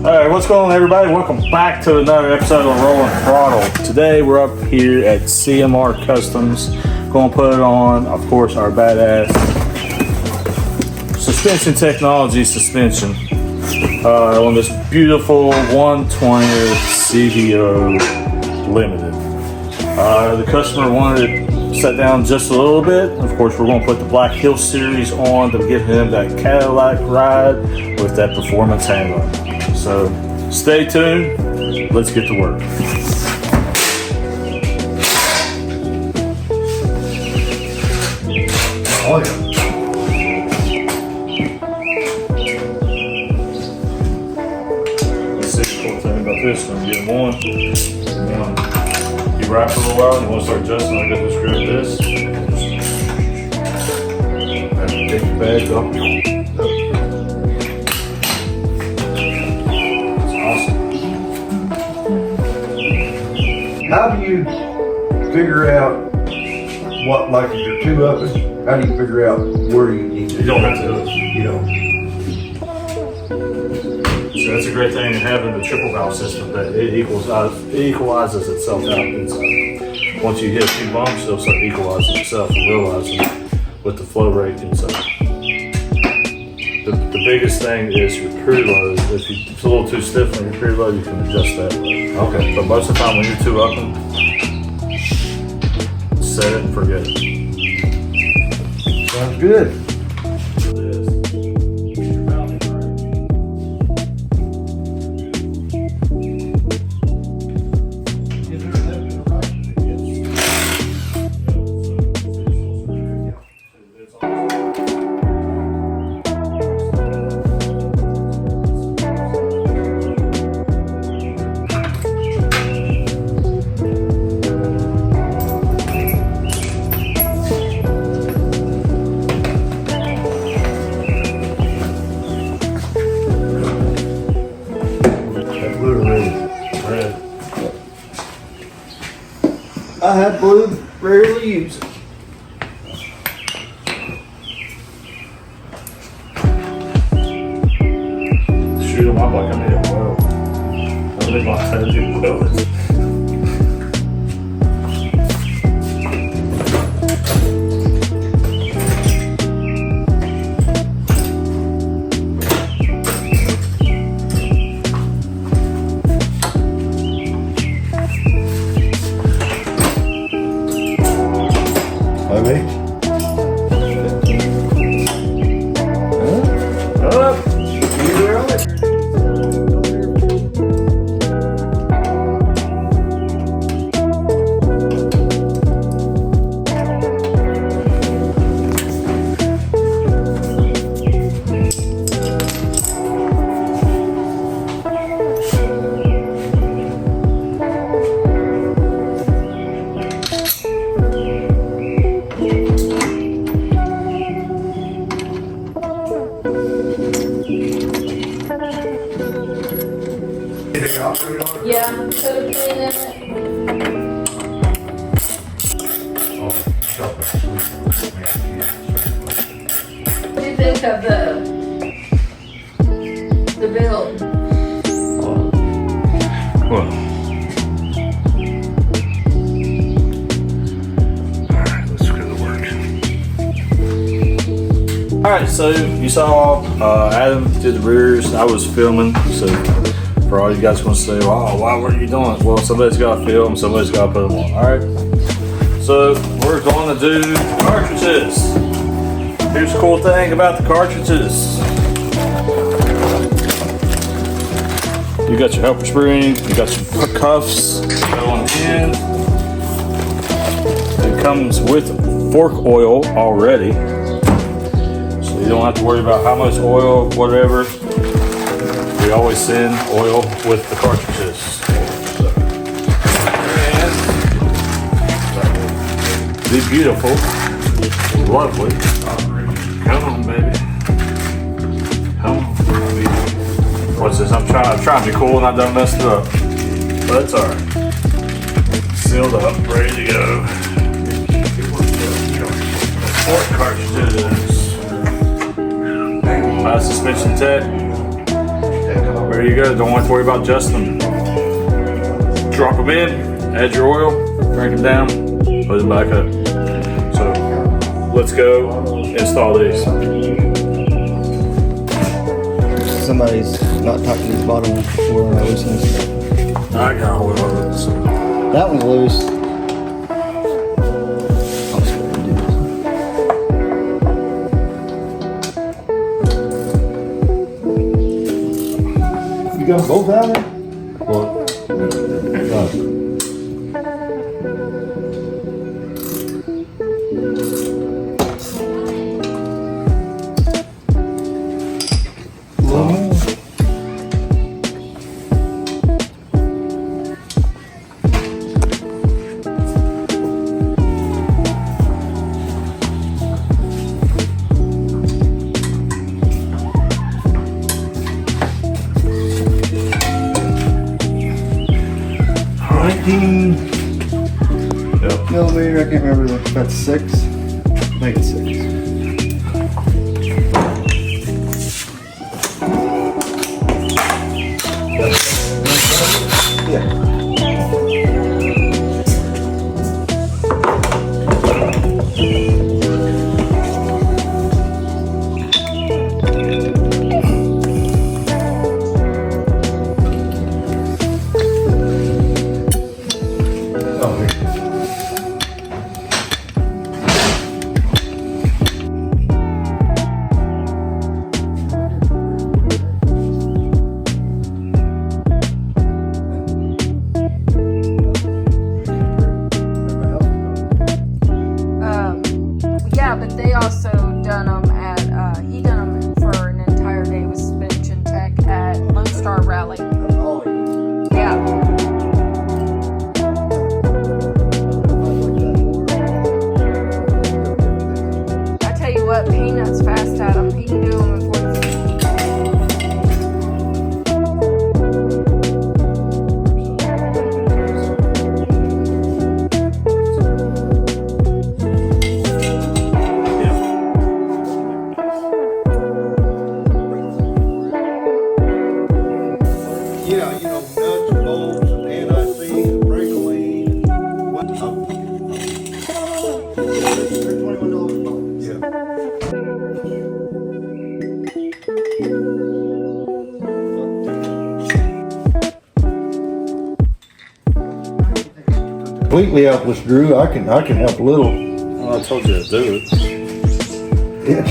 Alright, what's going on everybody? Welcome back to another episode of Rollin Throttle. Today we're up here at CMR Customs. Going to put on, of course, our badass suspension technology suspension on this beautiful 120 CVO Limited. The customer wanted it set down just a little bit. Of course, we're going to put the Black Hill series on to give him that Cadillac ride with that performance handling. So stay tuned, let's get to work. Oh yeah. Let's see the cool thing about this one. Get one. You wrap for a little while and you want to start adjusting. I got this grip this. And take your bag up. How do you figure out what, like if you're two up, how do you figure out where you need to? You don't have to do it. You know. So that's a great thing in having the triple valve system, that it equalizes itself out inside. Once you hit a few bumps, it'll start equalizing itself and realizing with the flow rate inside. The biggest thing is your preload. If it's a little too stiff on your preload, you can adjust that. Okay. But most of the time when you're two up and set it and forget it. Sounds good. I have blue, rarely use it. Shoot on my bike, I need a weld. I need my tail to weld it. Yeah, put a pin in it. What do you think of the build? Well, alright, let's go to work. Alright, so you saw Adam did the rears. I was filming, so for all you guys want to say, wow, why weren't you doing it? Well, somebody's got to film, somebody's got to put them on. Alright, so we're going to do cartridges. Here's the cool thing about the cartridges. You got your helper spring, you got your cuffs going in. It comes with fork oil already, so you don't have to worry about how much oil, whatever. We always send oil with the cartridges. And be beautiful, lovely. Come on, baby. Come on. What's this? I'm trying to be cool and I done messed it up. But it's alright. Sealed up, ready to go. Fork cartridges. My suspension tech. There you go. Don't have to worry about adjusting them. Drop them in, add your oil, crank them down, put them back up. So let's go install these. Somebody's not talking these bottom four looseness. I got hold of this. That one's loose. I'll just go ahead and do this. You got them both out there? Well, Yep. millimeter, I can't remember if that's 6. I think it's 6. Yeah. Oh, here. Yeah, but they also done them at, he done them for an entire day with Suspension Tech at Lone Star Rally. Yeah. I tell you what, Peanut's fast at them. He can do them in 45. Yeah, you know, nuts, bolts, and NIC, and Breakaline. Yeah. Completely helpless, Drew. I can help a little. Well, I told you to do it. Yeah.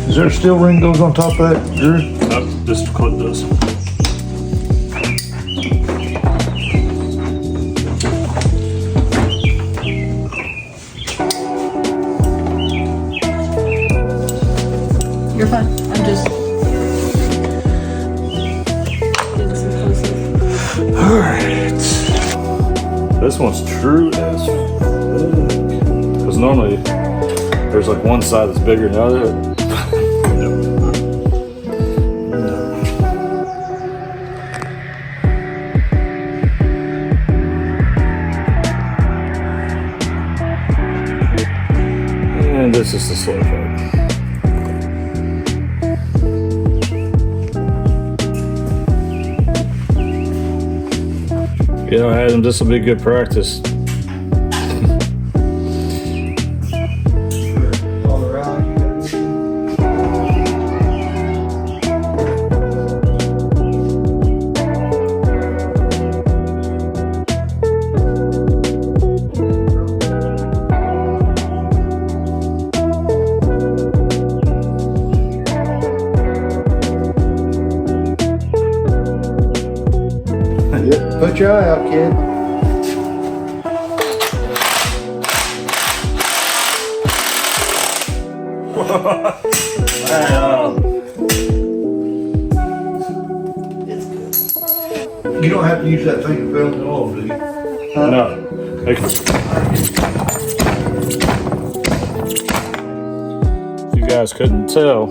Is there a steel ring goes on top of that, Drew? Nope, just clip this. You're fine. I'm just getting some close-up. Alright. This one's true as fuck. Because normally there's like one side that's bigger than the other. And this is the slow part. You know, Adam, this will be good practice. All around. Yep. Put your eye out, kid. Wow. You don't have to use that thing to fill the oil, do you? No. If you guys couldn't tell,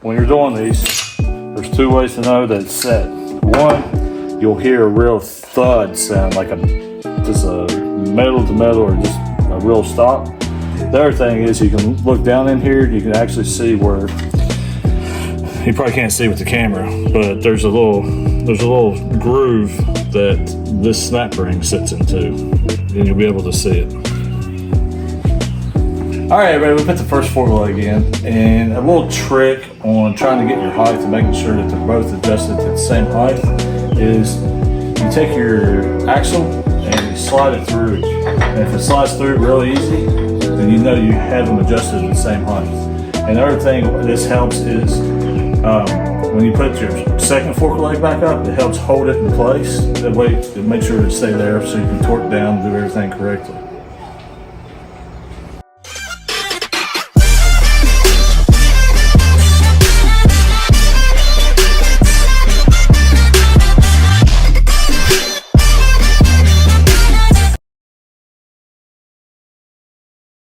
when you're doing these, there's two ways to know that it's set. One, you'll hear a real thud sound, like a just a metal to metal or just a real stop. The other thing is you can look down in here, you can actually see where, you probably can't see with the camera, but there's a little groove that this snap ring sits into, and you'll be able to see it. All right, everybody, we put the first fork leg in, and a little trick on trying to get your height and making sure that they're both adjusted to the same height is you take your axle and you slide it through. And if it slides through really easy, then you know you have them adjusted to the same height. And the other thing this helps is when you put your second fork leg back up, it helps hold it in place. That way it makes sure to stay there so you can torque down and do everything correctly.